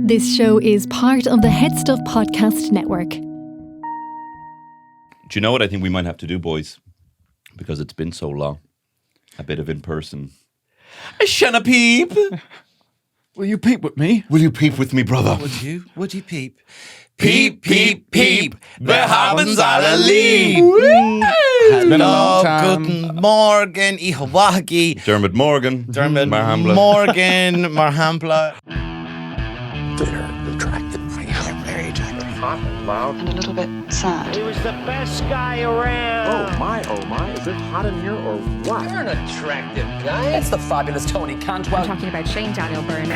This show is part of the HeadStuff podcast network. Do you know what I think we might have to do, boys? Because it's been so long. A bit of in-person. Shanna peep! Will you peep with me? Will you peep with me, brother? Would you peep? Peep, peep, peep. Wir haben's alle lieb. It's been a long time. Guten Morgen, Ihawagi. Dermot Morgan. Dermot Marhambla. Morgan, Marhambla. They're attractive. Very attractive. Hot and loud. And a little bit sad. He was the best guy around. Oh my, is it hot in here or what? You're an attractive guy. It's the fabulous Tony Cantwell. I'm talking about Shane Byrne.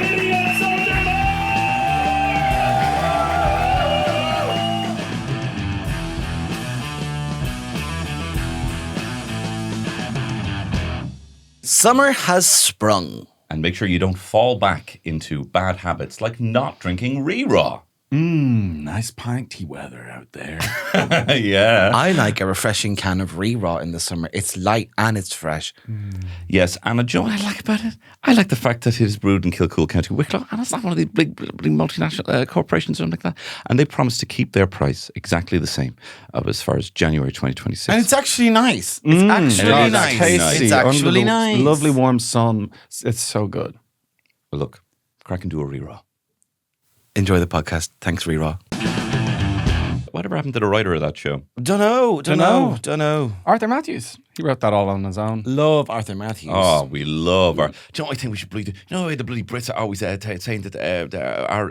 Summer has sprung. And make sure you don't fall back into bad habits like not drinking Re-Raw. Nice pinty weather out there. Yeah. I like a refreshing can of Re-Raw in the summer. It's light and it's fresh. Yes, and do you know what I like about it? I like the fact that it is brewed in Kilcool, County Wicklow, and it's not one of these big multinational corporations or something like that. And they promise to keep their price exactly the same as far as January 2026. And it's actually nice. It's actually It is nice. tasty. It's actually Under the nice. Lovely warm sun. It's so good. Well, look, crack and do a Re-Raw. Enjoy the podcast. Thanks, Re-Raw. Whatever happened to the writer of that show? Don't know. Arthur Matthews. He wrote that all on his own. Love Arthur Matthews. Oh, we love our. Do you know what I think we should believe? You know the bloody Brits are always saying that our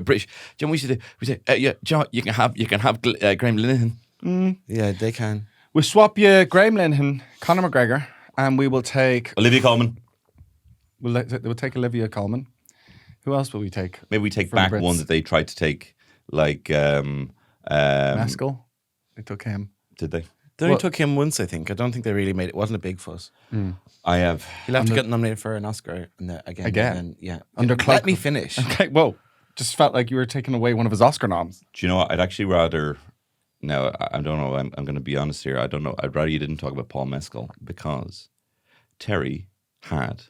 British. Do you know what we should do? We say, yeah, John, you can have Graham Linehan. Yeah, they can. We'll swap you Graham Linehan, Conor McGregor, and we will take... Olivia Colman. We'll take Olivia Colman. Who else will we take? Maybe we take From back Brits. one that they tried to take, like Maskell. They took him. Did they? They only took him once, I think. I don't think they really made it. It wasn't a big fuss. I have. He'll have to get nominated for an Oscar again. Again? And then, yeah. Under Let me finish. Okay, whoa. Just felt like you were taking away one of his Oscar noms. Do you know what? I'd actually rather. Now I don't know. I'm going to be honest here. I don't know. I'd rather you didn't talk about Paul Mescal because Terry had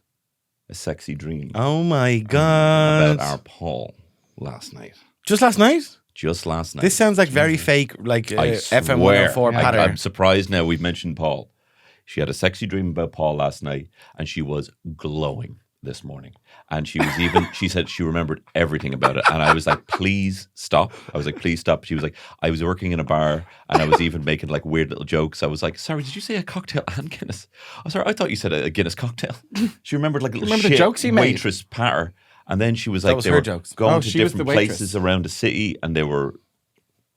a sexy dream Oh my God. about our Paul last night. Just last night? Just last night. This sounds like very fake, like I FM swear. 104 pattern. I'm surprised now we've mentioned Paul. She had a sexy dream about Paul last night and she was glowing this morning. And she was even, she said she remembered everything about it. And I was like, please stop. I was like, please stop. She was like, I was working in a bar and I was even making like weird little jokes. I was like, sorry, did you say a cocktail and Guinness? Oh, sorry, I thought you said a Guinness cocktail. She remembered like a little Remember the shit jokes he made? waitress patter. And then she was like, was they her were jokes. going Oh, to she was different the waitress. places around the city and they were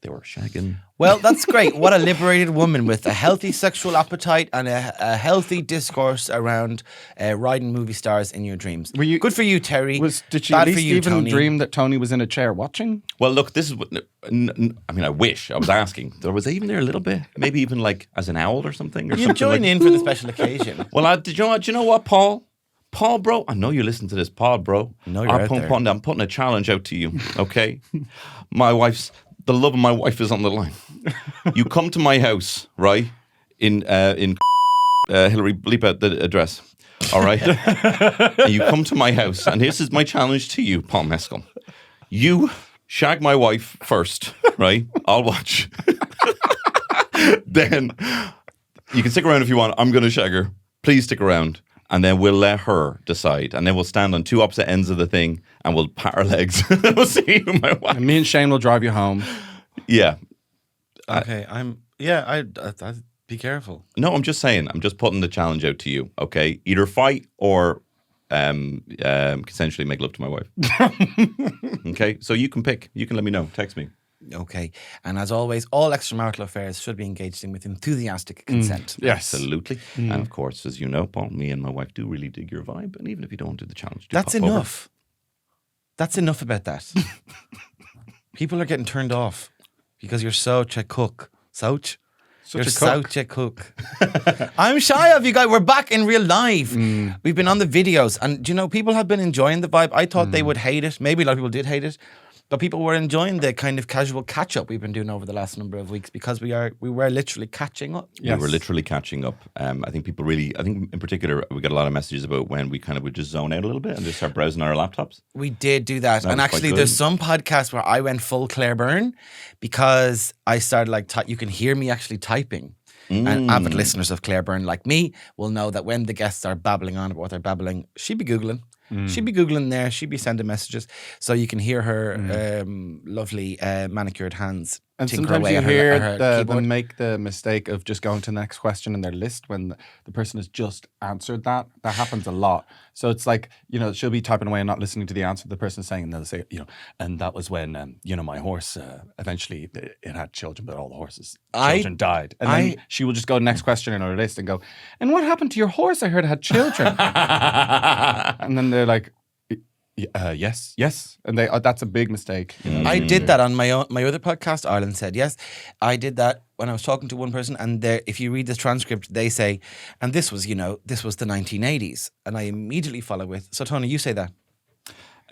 shagging. Well, that's great. What a liberated woman with a healthy sexual appetite and a healthy discourse around riding movie stars in your dreams. Were you- Good for you, Terry. Did she Bad at for least you, even Tony. dream that Tony was in a chair watching? Well, look, this is what, I mean, I wish. I was asking. There was even there a little bit, maybe even like as an owl or something. Or You something join like, in for the special occasion. Well, do you know what, Paul? Paul, bro, I know you listen to this, Paul, bro. No, you're out there. I'm putting a challenge out to you, okay? The love of my wife is on the line. You come to my house, right? In Hilary, bleep out the address, all right? And you come to my house, and this is my challenge to you, Paul Mescal. You shag my wife first, right? I'll watch. Then you can stick around if you want. I'm going to shag her. Please stick around. And then we'll let her decide. And then we'll stand on two opposite ends of the thing and we'll pat our legs. We'll see who my wife. And me and Shane will drive you home. Yeah. Okay, I'd be careful. No, I'm just saying. I'm just putting the challenge out to you, okay? Either fight or consensually make love to my wife. Okay? So you can pick. You can let me know. Text me. Okay, and as always, all extramarital affairs should be engaged in with enthusiastic consent. Yes. Absolutely. And of course, as you know, Paul, me and my wife do really dig your vibe. And even if you don't do the challenge, That's pop over. enough. That's enough about that. People are getting turned off because you're such a cook. You're a cook. such a cook. I'm shy of you guys. We're back in real life. We've been on the videos, and do you know, people have been enjoying the vibe. I thought they would hate it. Maybe a lot of people did hate it. But people were enjoying the kind of casual catch up we've been doing over the last number of weeks because we were literally catching up. We were literally catching up. I think people really, I think in particular, we got a lot of messages about when we kind of would just zone out a little bit and just start browsing our laptops. We did do that. And was actually, quite there's good. some podcasts where I went full Claire Byrne because I started you can hear me actually typing. And avid listeners of Claire Byrne like me will know that when the guests are babbling on about what they're babbling, she'd be Googling. She'd be Googling there. She'd be sending messages. So you can hear her lovely manicured hands And tinker sometimes away you at her, hear at her keyboard. them make the mistake of just going to the next question in their list when the person has just answered that. That happens a lot. So it's like, she'll be typing away and not listening to the answer the person is saying. And they'll say, and that was when, my horse, eventually it had children, but all the horses' children died. And then she will just go next question in her list and go, and what happened to your horse? I heard it had children. And then they're like, yes, and that's a big mistake. I did that on my other podcast, Ireland Said Yes. I did that when I was talking to one person, and if you read the transcript, they say, and this was the 1980s, and I immediately follow with, so Tony, you say that.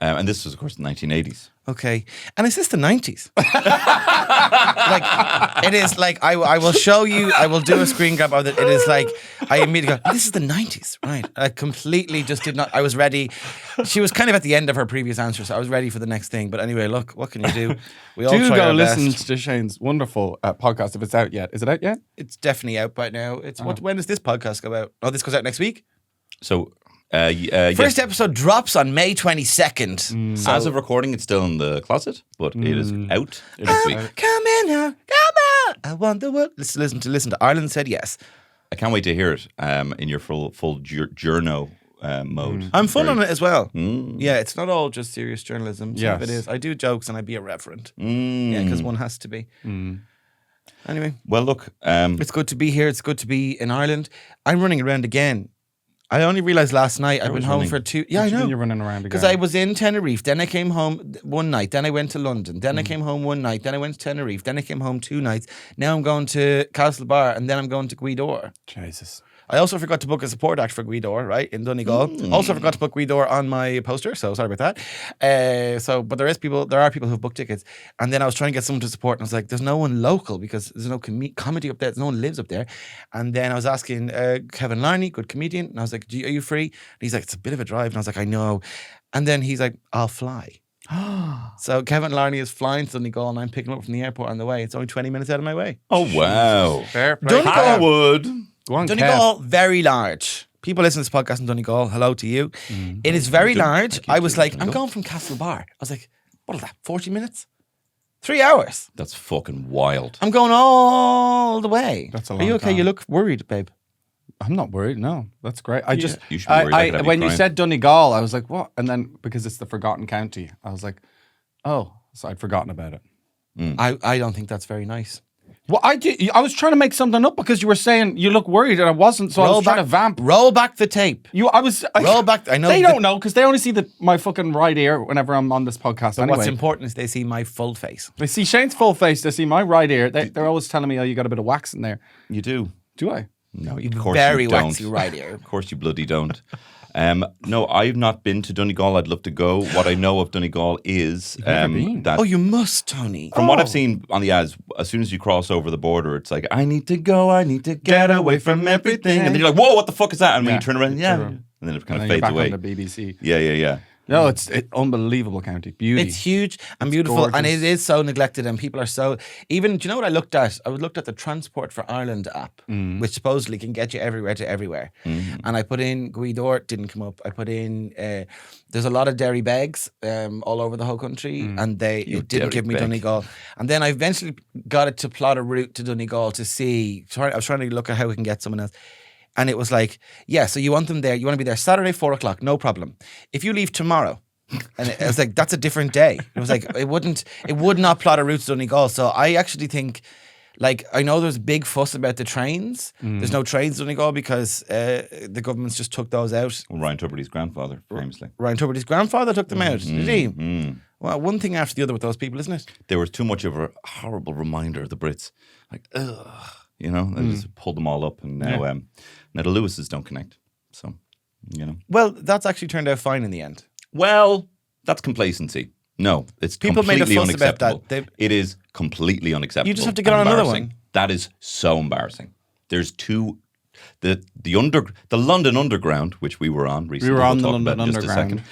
And this was, of course, the 1980s. Okay. And is this the 90s? It is like, I will show you, I will do a screen grab of it. It is like, I immediately go, this is the 90s, right? I completely just did not, I was ready. She was kind of at the end of her previous answer, so I was ready for the next thing. But anyway, look, what can you do? We all Do try go our listen best. to Shane's wonderful podcast if it's out yet. Is it out yet? It's definitely out by now. When does this podcast go out? Oh, this goes out next week? So, First episode drops on May 22nd. as of recording, it's still in the closet, but it is out next week. Come in now, come on. I want the world. Let's listen to Ireland Said Yes. I can't wait to hear it in your full journo mode. I'm fun on it as well. Yeah, it's not all just serious journalism. Some of it Yes. is. I do jokes and I be irreverent. Yeah, because one has to be. Anyway, Well, look, it's good to be here. It's good to be in Ireland. I'm running around again. I only realised last night I've been home running? for 2. Yeah, I know. You're running around Because again. I was in Tenerife, then I came home one night, then I went to London, then I came home one night, then I went to Tenerife, then I came home 2 nights. Now I'm going to Castlebar, and then I'm going to Gweedore. Jesus. I also forgot to book a support act for Gweedore, right, in Donegal. Also forgot to book Gweedore on my poster, so sorry about that. But there are people who've booked tickets. And then I was trying to get someone to support, and I was like, there's no one local because there's no comedy up there. There's no one lives up there. And then I was asking Kevin Larney, good comedian, and I was like, are you free? And he's like, it's a bit of a drive. And I was like, I know. And then he's like, I'll fly. So Kevin Larney is flying to Donegal, and I'm picking him up from the airport on the way. It's only 20 minutes out of my way. oh wow, Fair play. Hollywood. Go on, Kev. Donegal, very large. People listen to this podcast in Donegal. Hello to you. It is very large. I was like, I'm going from Castlebar. I was like, what is that? 40 minutes? 3 hours. That's fucking wild. I'm going all the way. That's a Are you long okay? time. You look worried, babe. I'm not worried. No, that's great. You should be worried. I could have you when you crying. said Donegal, I was like, what? And then because it's the forgotten county, I was like, oh, so I'd forgotten about it. I don't think that's very nice. Well, I was trying to make something up because you were saying you look worried, and I wasn't. So I was trying to vamp. Roll back the tape. Roll back. I know they don't know because they only see my fucking right ear whenever I'm on this podcast. But anyway. what's important is they see my full face. They see Shane's full face. They see my right ear. They're always telling me, "Oh, you got a bit of wax in there." You do. Do I? No, You of course very you don't. waxy right ear. Of course you bloody don't. No, I've not been to Donegal. I'd love to go. What I know of Donegal is never been? that Oh, you must, Tony. from what I've seen on the ads, as soon as you cross over the border, it's like, I need to go, I need to get away from everything. And then you're like, whoa, what the fuck is that? And when you turn around, and then it kind And of then you're fades back away. on the BBC. Yeah. No, it's unbelievable county. Beauty. It's huge and beautiful, and gorgeous. it is so neglected, and people are so. Even, do you know what I looked at? I looked at the Transport for Ireland app, which supposedly can get you everywhere to everywhere. And I put in Gweedore, didn't come up. I put in. There's a lot of dairy bags all over the whole country, and it didn't give me bag. Donegal. And then I eventually got it to plot a route to Donegal to see. I was trying to look at how we can get someone else. And it was like, yeah, so you want them there. You want to be there Saturday, 4:00, no problem. If you leave tomorrow, and it was like, that's a different day. It was like, it would not plot a route to Donegal. So I actually think, like, I know there's big fuss about the trains. There's no trains to Donegal because the government's just took those out. Well, Ryan Tubridy's grandfather, famously. Ryan Tubridy's grandfather took them out, did he? Well, one thing after the other with those people, isn't it? They were too much of a horrible reminder of the Brits. Like, ugh. You know, they just pulled them all up, and now the Lewises don't connect. So, you know. Well, that's actually turned out fine in the end. Well, that's complacency. No, it's People made a completely fuss about unacceptable. that. It is completely unacceptable. You just have to get on and another embarrassing. one. That is so embarrassing. There's two, the London Underground, which we were on recently. We were on we'll the talk London about in just a Underground. second.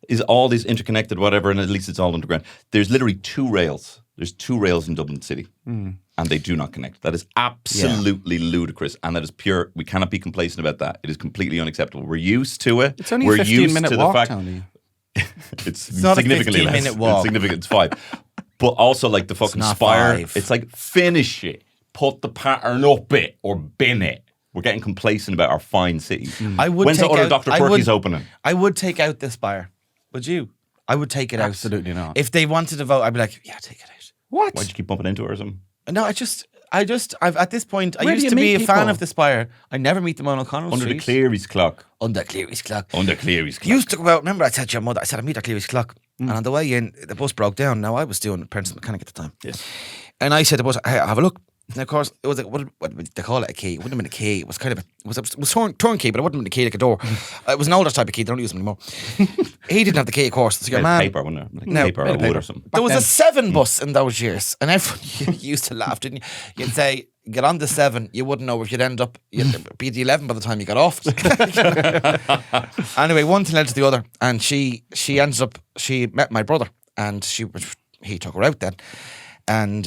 Is all these interconnected, whatever, and at least it's all underground. There's literally 2 rails. There's 2 rails in Dublin City, and they do not connect. That is absolutely ludicrous, and that is pure. We cannot be complacent about that. It is completely unacceptable. We're used to it. It's only We're a used 15-minute to walk, the fact Tony. it's not a significantly 15-minute less. walk. It's significant. It's 5. But also like the fucking not Spire. 5. It's like finish it, put the pattern up it, or bin it. We're getting complacent about our fine city. I would When's take the other out, Dr. I Quirky's would- opening? I would take out the Spire. Would you? I would take it out. Absolutely not. If they wanted to vote, I'd be like, yeah, take it out. What? Why'd you keep bumping into her or something? No, I've at this point, I Where do used you to be meet a fan people? of the Spire. I never meet them on O'Connell Under Street. the Cleary's clock. Under Cleary's clock. Under Cleary's clock. Used to go out. Remember, I said to your mother, I said I meet at Cleary's clock, and on the way in, the bus broke down. Now I was doing apprentice mechanic at the time. Yes. And I said to the bus, hey, have a look. And of course, it was like, what did they call it? A key? It wouldn't have been a key. It was kind of it was turnkey, but it wouldn't have been a key like a door. It was an older type of key. They don't use them anymore. He didn't have the key, of course. So your man, Paper, wasn't it? Like No, paper or bit of wood paper. or something. there was a 7 bus in those years, and everyone used to laugh, didn't you? You'd say, get on the 7, you wouldn't know if you'd end up, you'd be the 11 by the time you got off it. Anyway, one thing led to the other, and she met my brother, and he took her out then. And,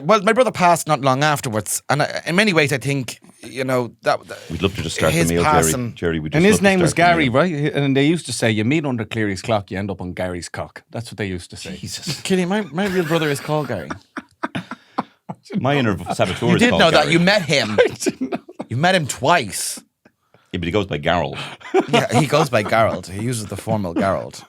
well, my brother passed not long afterwards, and in many ways, I think, that We'd love to just start the his meal, passing- Jerry. We just And love his to name was start the Gary, meal. right? And they used to say, you meet under Cleary's clock, you end up on Gary's cock. That's what they used to say. Jesus. Killian, my real brother is called Gary. My inner saboteur You is did called know that. Gary. You met him. You met him twice. Yeah, but he goes by Garrald. Yeah, he goes by Gerald. He uses the formal Gerald.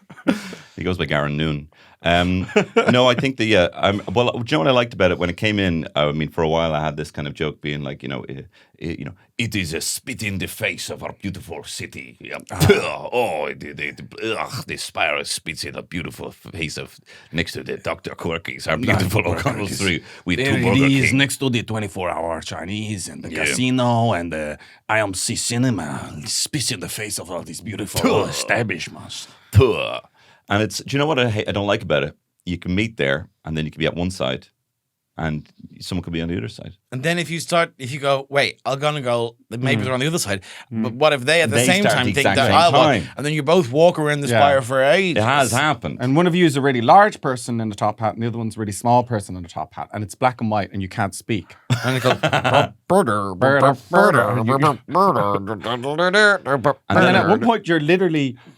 He goes by Garen Noon. No, I think well, do you know what I liked about it when it came in? I mean, for a while I had this kind of joke being like, it is a spit in the face of our beautiful city. Yeah. The Spire spits in a beautiful face of next to the Dr. Quirky's, our beautiful O'Connell Street with 2 Burger King. next to the 24-hour Chinese and the Yeah. casino and the IMC cinema. Spits in the face of all these beautiful establishments. Puh. And it's, do you know what I don't like about it? You can meet there and then you can be at one side and someone could be on the other side. And then if you go, wait, I'm gonna go, maybe they're on the other side. But what if they at the They same start time the think exact that same I'll walk, time. and then you both walk around the Yeah. Spire for ages? It has happened. And one of you is a really large person in the top hat, and the other one's a really small person in the top hat, and it's black and white, and you can't speak. And they go, And then at one point,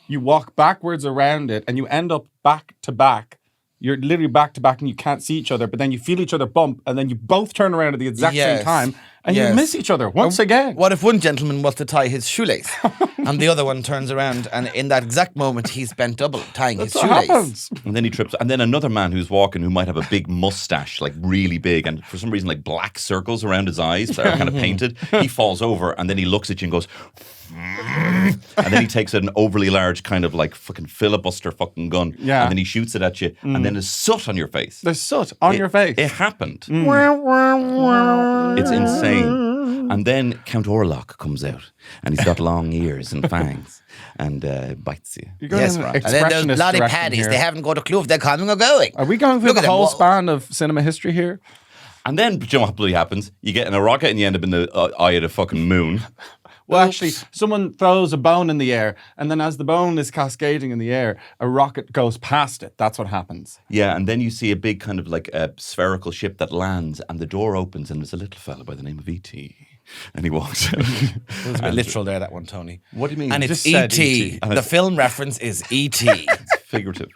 you walk backwards around it, and you end up back to back. You're literally back to back, and you can't see each other. But then you feel each other bump, and then you both turn around at the exact Yes. same time, and Yes. you miss each other once again. What if one gentleman was to tie his shoelace, and the other one turns around, and in that exact moment he's bent double tying his That's what shoelace? happens. And then he trips. And then another man who's walking who might have a big mustache, like really big, and for some reason, like black circles around his eyes that are kind of painted. He falls over and then he looks at you and goes, and then he takes an overly large kind of like fucking filibuster fucking gun. Yeah. And then he shoots it at you. And then there's soot on your face. There's soot on your face. It happened. It's insane. And then Count Orlok comes out and he's got long ears and fangs and bites you. You're going Yes, in an and then those expressionist bloody direction paddies, here. they haven't got a clue if they're coming or going. Are we going through Look the at them, whole what- span of cinema history here? And then, do you know what bloody happens? You get in a rocket and you end up in the eye of the fucking moon. Well, actually, someone throws a bone in the air, and then as the bone is cascading in the air, a rocket goes past it. That's what happens. Yeah, and then you see a big kind of like a spherical ship that lands, and the door opens, and there's a little fella by the name of E.T. And he walks out. It was a bit literal there, that one, Tony. What do you mean? And it's Just said E.T. E.T.. The film reference is E.T. It's figurative.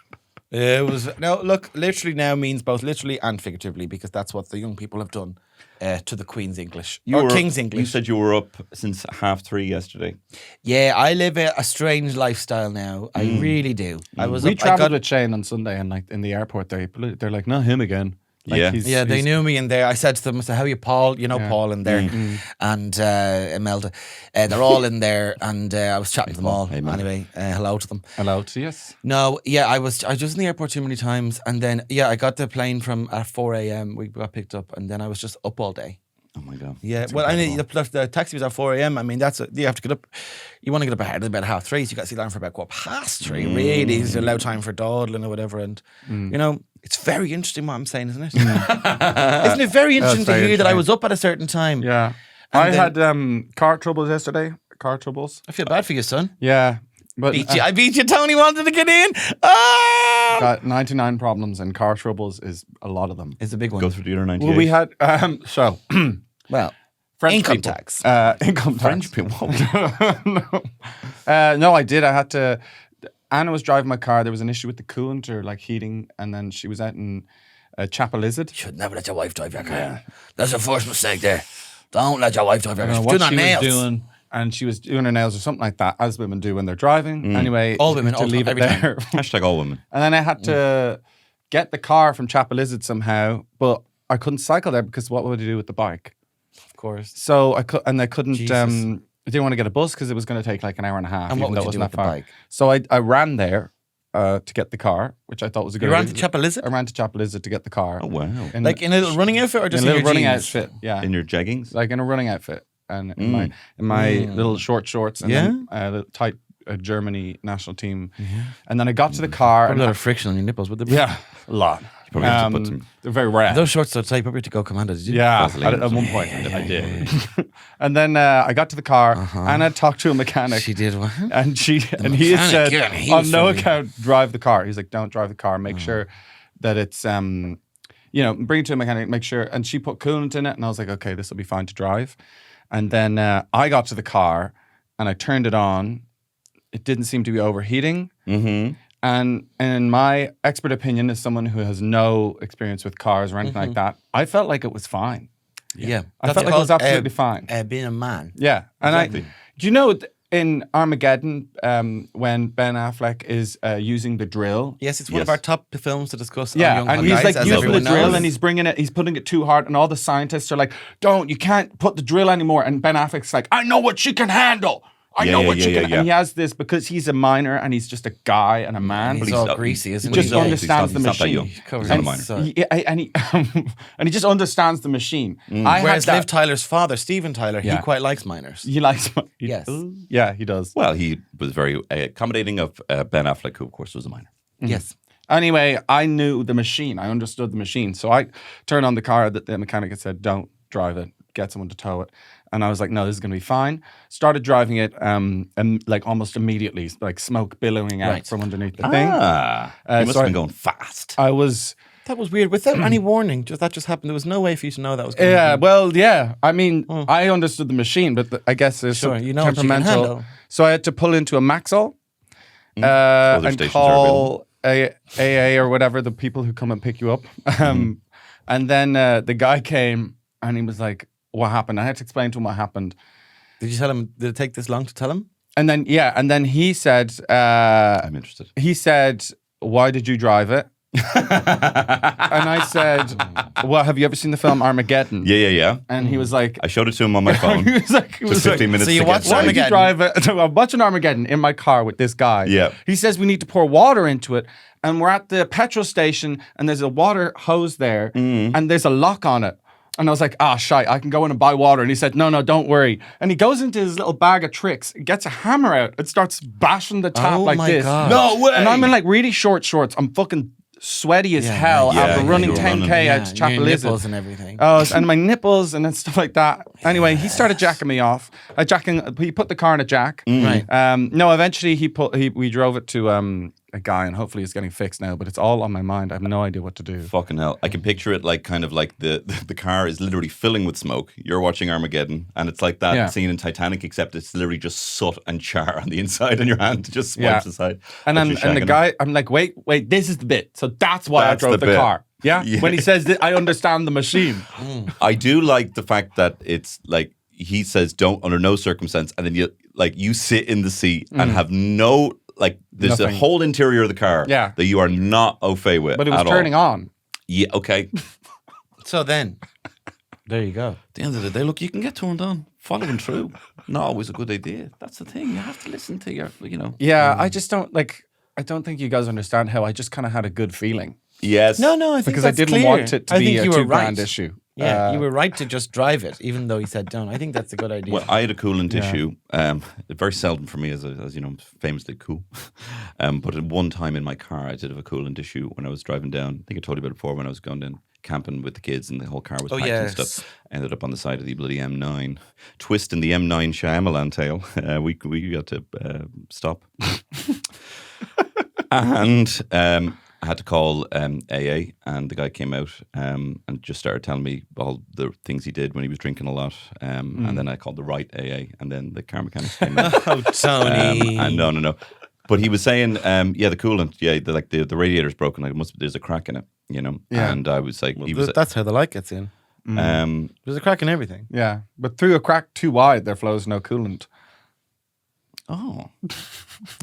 It was no look. Literally now means both literally and figuratively because that's what the young people have done to the Queen's English or King's English. You said you were up since 3:30 yesterday. Yeah, I live a strange lifestyle now. I really do. I was. We up, I travelled got, with Shane on Sunday, and like in the airport, they're like, "Not him again." Like, Yeah. yeah, they he's- knew me in there. I said to them, I said, how are you, Paul? You know Yeah. Paul in there. And Imelda. They're all in there. And I was chatting to them all. Hey, man. Anyway, hello to them. Hello to yes. No, yeah, I was just in the airport too many times. And then, yeah, I got the plane from at 4 a.m. We got picked up. And then I was just up all day. Oh my god. Yeah, well, I mean, the taxi was at 4 a.m. I mean, you have to get up. You want to get up ahead about 3:30, so you got to sit down for about 3:15. Really, is allow time for dawdling or whatever. And you know, it's very interesting what I'm saying, isn't it? Isn't it very interesting to hear that I was up at a certain time? Yeah, I had car troubles yesterday. Car troubles. I feel bad for you, son. Yeah, but I beat you. Tony wanted to get in. Ah! got 99 problems, and car troubles is a lot of them. It's a big one. Go through the other 98. Well, we had Well, French income people. tax. Income French tax. people. No, I did. I had to. Anna was driving my car. There was an issue with the coolant or like heating, and then she was out in Chapelizod. Should never let your wife drive your car. Yeah. That's a first mistake there. Don't let your wife drive your I car. don't know She's what doing her she nails. was doing, and she was doing her nails or something like that, as women do when they're driving. Anyway, All women, to all leave it every there. Hashtag all women. And then I had to get the car from Chapelizod somehow, but I couldn't cycle there because what would I do with the bike? Of course. So I couldn't. Jesus. I didn't want to get a bus because it was going to take like an hour and a half. And what even would though you it do wasn't with that the far. bike? So I ran there to get the car, which I thought was a good. You ran to idea. Chapelizod? I ran to Chapelizod to get the car. Oh wow. Like in a little running outfit or in just a little your running jeans? outfit. Yeah, In your jeggings? like in a running outfit and in my little short shorts and then the tight Germany national team. And then I got to the car. Probably And a lot of friction on your nipples. Would there be? yeah, a lot. probably have to put some. They're very rare. Those shorts so tight, probably had to go commando, did you? Yeah, Vaseline at or one point I did. And then I got to the car and I talked to a mechanic. She did what? And he had said, yeah, he on was no friendly. account, drive the car. He's like, don't drive the car. Make sure that it's, bring it to a mechanic, make sure. And she put coolant in it. And I was like, okay, this will be fine to drive. And then I got to the car and I turned it on. It didn't seem to be overheating. Mm-hmm. And in my expert opinion, as someone who has no experience with cars or anything like that, I felt like it was fine. Yeah. I felt like it was absolutely fine. Being a man. Yeah. And Exactly. do you know in Armageddon when Ben Affleck is using the drill? Yes, it's one of Yes. our top films to discuss. Yeah, on Young and Hot he's Guys, like as using the everyone drill knows. and he's putting it too hard, and all the scientists are like, you can't put the drill anymore. And Ben Affleck's like, I know what she can handle. I know what she can. yeah. And he has this because he's a miner and he's just a guy and a man. He's But all not- greasy, isn't he just he? understands the he's not that machine. young. Covers He's not a his minor. side. And he just understands the machine. I had Whereas that- Liv Tyler's father, Stephen Tyler, Yeah. he quite likes miners. He likes. Yes. Yeah, he does. Well, he was very accommodating of Ben Affleck, who of course was a minor. Yes. Anyway, I knew the machine. I understood the machine. So I turned on the car that the mechanic had said, don't drive it. Get someone to tow it. And I was like, no, this is going to be fine. Started driving it and like almost immediately, like smoke billowing out Right. from underneath the thing. He must so have been going fast. I was... That was weird. Without any warning, that just happened. There was no way for you to know that was going to Yeah, happen. well, yeah. I mean, I understood the machine, but I guess there's Sure, some you know what you can temperamental. handle. So I had to pull into a Maxall Other and stations are call AA or whatever, the people who come and pick you up. And then the guy came and he was like, what happened? I had to explain to him what happened. Did you tell him? Did it take this long to tell him? And then he said, I'm interested. why did you drive it? And I said, well, have you ever seen the film Armageddon? Yeah. And he was like, I showed it to him on my phone. he was like, Just 15 minutes So you to watched get why did you Armageddon? drive it? I'm watching Armageddon in my car with this guy. Yeah. He says we need to pour water into it. And we're at the petrol station and there's a water hose there and there's a lock on it. And I was like, shite, I can go in and buy water. And he said, no, don't worry. And he goes into his little bag of tricks, gets a hammer out and starts bashing the tap Oh like my this. God. No way! And I'm in like really short shorts. I'm fucking sweaty as hell yeah, after yeah, running you were 10K running. out to your Chapelizod. nipples and everything. And my nipples and then stuff like that. Anyway, he started jacking me off. He put the car in a jack. Right. No, eventually we drove it to a guy and hopefully it's getting fixed now, but it's all on my mind. I have no idea what to do. Fucking hell. I can picture it like kind of like the car is literally filling with smoke. You're watching Armageddon and it's like that scene in Titanic, except it's literally just soot and char on the inside and your hand just swipes aside. And as then you're the shagging guy, I'm like, wait, this is the bit. So that's why That's I drove the the bit. car. Yeah? Yeah. When he says that I understand the machine. I do like the fact that it's like he says don't under no circumstance, and then you sit in the seat and have no there's a Nothing. whole interior of the car that you are not au fait with. But it was at turning all. on. Yeah, okay. So then, there you go. At the end of the day, look, you can get turned on. Following through, not always a good idea. That's the thing. You have to listen to your, Yeah, I just don't I don't think you guys understand how I just kind of had a good feeling. Yes. No, I think Because I that's didn't clear. want it to I be think a you were $2,000 right. issue. Yeah, you were right to just drive it, even though he said don't. I think that's a good idea. Well, I had a coolant issue. Very seldom for me, as you know, I'm famously cool. But at one time in my car, I did have a coolant issue when I was driving down. I think I told you about it before when I was going down camping with the kids and the whole car was packed and stuff. Ended up on the side of the bloody M9, twisting the M9 Shyamalan tail. We had to stop. And I had to call AA, and the guy came out and just started telling me all the things he did when he was drinking a lot. And then I called the right AA, and then the car mechanics came out. Oh, Tony. And no. But he was saying, the coolant, the radiator's broken. Like there's a crack in it, you know. Yeah. And I was like, That's how the light gets in. There's a crack in everything. Yeah, but through a crack too wide, there flows no coolant. oh,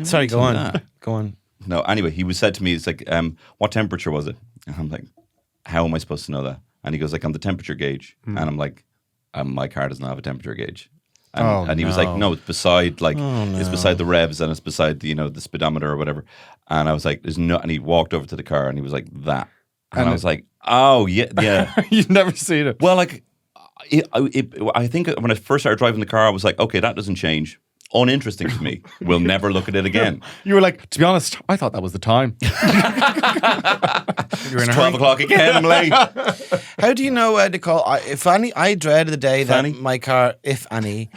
Sorry, go on. that. Go on. no. Anyway, he was said to me, it's like, what temperature was it? And I'm like, how am I supposed to know that? And he goes like, on the temperature gauge. And I'm like, my car doesn't have a temperature gauge. And he was like, no, it's beside it's beside the revs and it's beside the speedometer or whatever. And I was like, there's no. And he walked over to the car and he was like, that. And I was like, oh yeah. You've never seen it. Well, like, I think when I first started driving the car, I was like, okay, that doesn't change. Uninteresting to me. We'll never look at it again. You were like, to be honest, I thought that was the time. It's 12 o'clock again. I'm late. How do you know to call? I dread the day that my car, I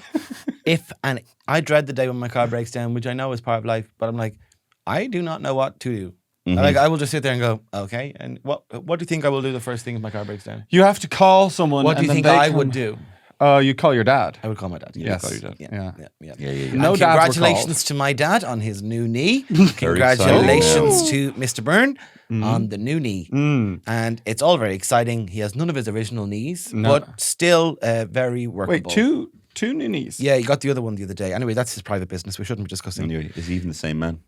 dread the day when my car breaks down, which I know is part of life, but I'm like, I do not know what to do. Like, I will just sit there and go, okay, and what do you think I will do the first thing if my car breaks down? You have to call someone. What do you think I would do? You call your dad. I would call my dad. Yes. Call your dad. Yeah. No And dads were congratulations to my dad on his new knee. Congratulations to Mr. Byrne on the new knee. And it's all very exciting. He has none of his original knees, but still very workable. Wait, two new knees? Yeah, he got the other one the other day. Anyway, that's his private business. We shouldn't be discussing. Anyway, is he even the same man?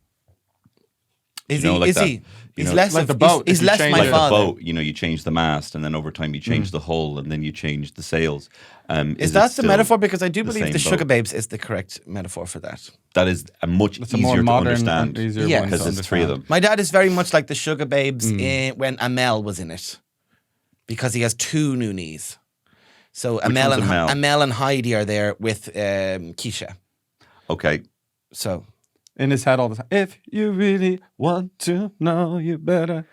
Is You know, he? like Is that. he? You He's know, less like of the boat, He's if you less change my Like father. the boat, you change the mast, and then over time you change the hull, and then you change the sails. Is it that the still metaphor? Because I do the believe same the boat? Sugar Babes is the correct metaphor for that. That is a much It's a easier more to modern understand. and easier Yeah. one to because it's three of understand. them. My dad is very much like the Sugar Babes when Amel was in it, because he has two new knees. So Amel one's Amel? Amel and Heidi are there with Keisha. Okay, So In his head all the time. If you really want to know, you better.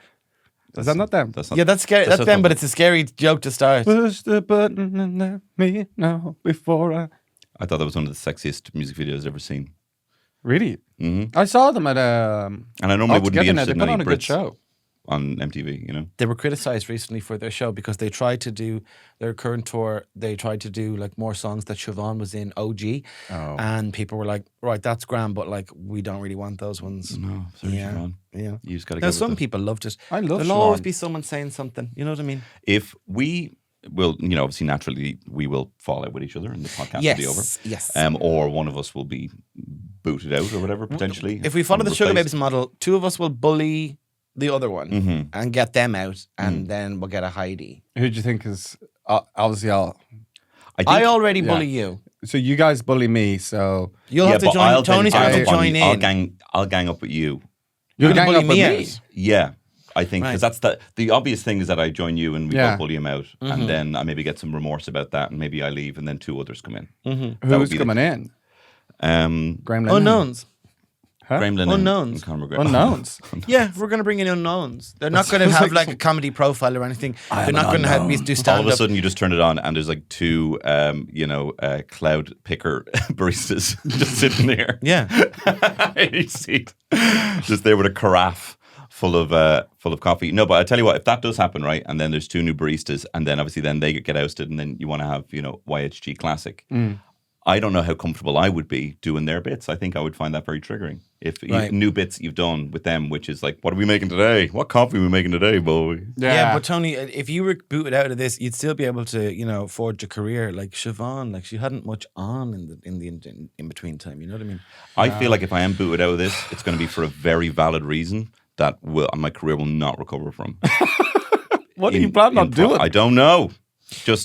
Is that not them? that's not. yeah, that's scary. That's not them, them. but it's a scary joke to start. Push the button and let me know before I. I thought that was one of the sexiest music videos I've ever seen. Really? Mm-hmm. I saw them at And I normally wouldn't be Altogether Now. interested They in put any on a good Brits show. on MTV. They were criticized recently for their show because they tried to do their current tour. They tried to do like more songs that Siobhan was in OG, and people were like, "Right, that's grand, but like we don't really want those ones." No, sorry, Yeah. Siobhan. Yeah. You just got to Now go some with it. people loved it. I love There'll always Siobhan. be someone saying something. You know what I mean? If we will, obviously naturally we will fall out with each other and the podcast will be over. Yes. Or one of us will be booted out or whatever potentially. If we follow and the Sugar replaced. Babes model, two of us will bully the other one Mhm. and get them out, and then we'll get a Heidi. Who do you think is obviously I'll. I think, I already yeah. bully you. So you guys bully me, so You'll have to but join. I'll then Tony's going to gang up on join you. in. I'll gang up with you. you're gonna gang bully up with me me. out. Yeah, I think Right. because that's the obvious thing is that I join you and we Yeah. both bully him out, Mm-hmm. and then I maybe get some remorse about that, and maybe I leave, and then two others come in. Mm-hmm. would Who's be the- coming in? Graham Lennon? Unknowns. Huh? Graham Lennon Unknowns. and Conor McGregor. Unknowns. Yeah, we're going to bring in unknowns. They're not going to have like a comedy profile or anything. They're not going to have me do All stand of a up. sudden, you just turn it on, and there's like two, cloud picker baristas just sitting there. Yeah. You see it. Just there with a carafe full of coffee. No, but I tell you what, if that does happen, right, and then there's two new baristas, and then obviously then they get ousted, and then you want to have YHG Classic. I don't know how comfortable I would be doing their bits. I think I would find that very triggering. If Right. new bits you've done with them, which is like, what are we making today? What coffee are we making today, boy? Yeah, but Tony, if you were booted out of this, you'd still be able to, forge a career like Siobhan. Like she hadn't much on in the in between time. You know what I mean? I feel like if I am booted out of this, it's going to be for a very valid reason that my career will not recover from. What are you planning on doing? I don't know.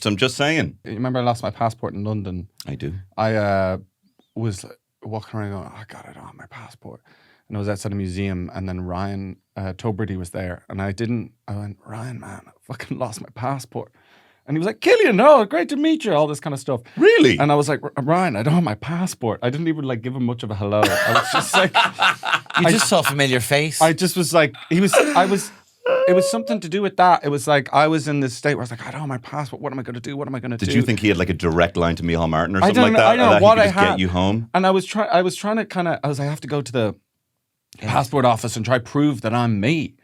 I'm just saying. You remember I lost my passport in London? I do. I was walking around going, I got it on my passport. And I was outside a museum, and then Ryan Tubridy was there. And I went, Ryan, man, I fucking lost my passport. And he was like, Killian, oh, great to meet you, all this kind of stuff. Really? And I was like, Ryan, I don't have my passport. I didn't even like give him much of a hello. I was just like, You just saw a familiar face. I just was like, it was something to do with that. It was like, I was in this state where I was like, I don't have my passport. What am I going to do? What am I going to do? Did you think he had like a direct line to Micheál Martin or something like that? I don't know that what he I could just had. get you home? And I was trying to kind of, I have to go to the passport office and try to prove that I'm me.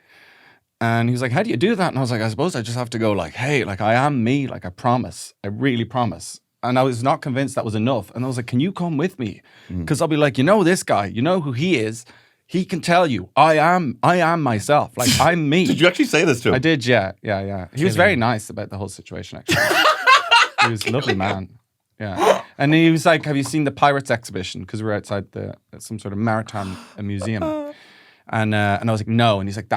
And he was like, how do you do that? And I was like, I suppose I just have to go like, hey, like I am me. Like I promise. I really promise. And I was not convinced that was enough. And I was like, can you come with me? Because I'll be like, you know this guy, you know who he is. He can tell you, I am myself. Like I'm me. Did you actually say this to him? I did, yeah. He was very nice about the whole situation, actually. He was a lovely man. Yeah. And he was like, have you seen the Pirates exhibition? Because we were outside some sort of maritime museum. And I was like, no. And he's like,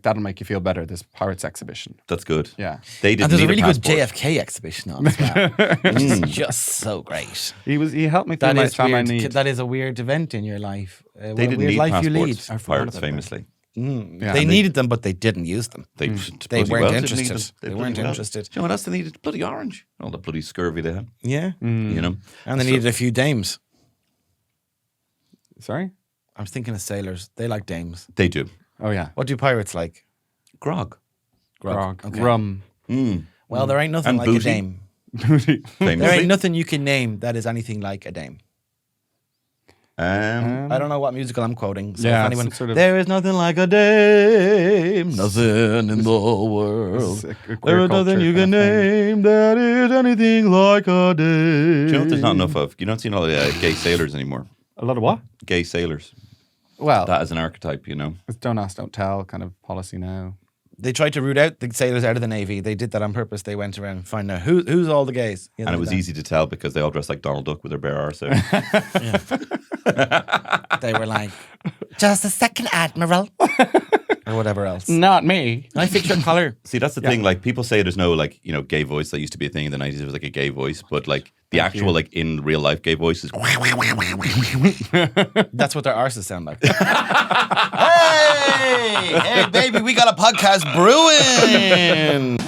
that'll make you feel better, this Pirates exhibition. That's good. Yeah. They didn't and there's a need really good passport. JFK exhibition on as well. Which is just so great. He helped me through That my is time I weird. need. That is a weird event in your life. They didn't weird need life you lead. passports. Pirates famously. Yeah. They needed them, but they didn't use them. They Weren't bloody well didn't interested. need them. They bloody weren't well. interested. Do you know what else they needed? Bloody orange. All the bloody scurvy they had. Yeah. You know? And they needed a few dames. Sorry? I'm thinking of sailors. They like dames. They do. Oh, yeah. What do pirates like? Grog. Grog. Okay. Rum. Well, there ain't nothing And like booty. a dame. Booty. There Famously. ain't nothing you can name that is anything like a dame. I don't know what musical I'm quoting. So Yeah, if anyone, some sort of- there is nothing like a dame, nothing in the world. It's a queer There is nothing culture you can kind of thing. name that is anything like a dame. Do you know what there's not enough of? You don't see a lot of gay sailors anymore. A lot of what? Gay sailors. Well, That is an archetype, you know. it's don't ask, don't tell kind of policy now. They tried to root out the sailors out of the Navy. They did that on purpose. They went around and find out who's all the gays. You know, And it was that. easy to tell because they all dressed like Donald Duck with their bare arse out. They were like, just a second, Admiral. Or whatever else. Not me. Can I fix your collar? See, that's the thing. Like, people say there's no, like, you know, gay voice. That used to be a thing in the 90s. There was like a gay voice. But, like, the actual, like, in real life gay voice is. That's what their arses sound like. Hey, baby, we got a podcast brewing.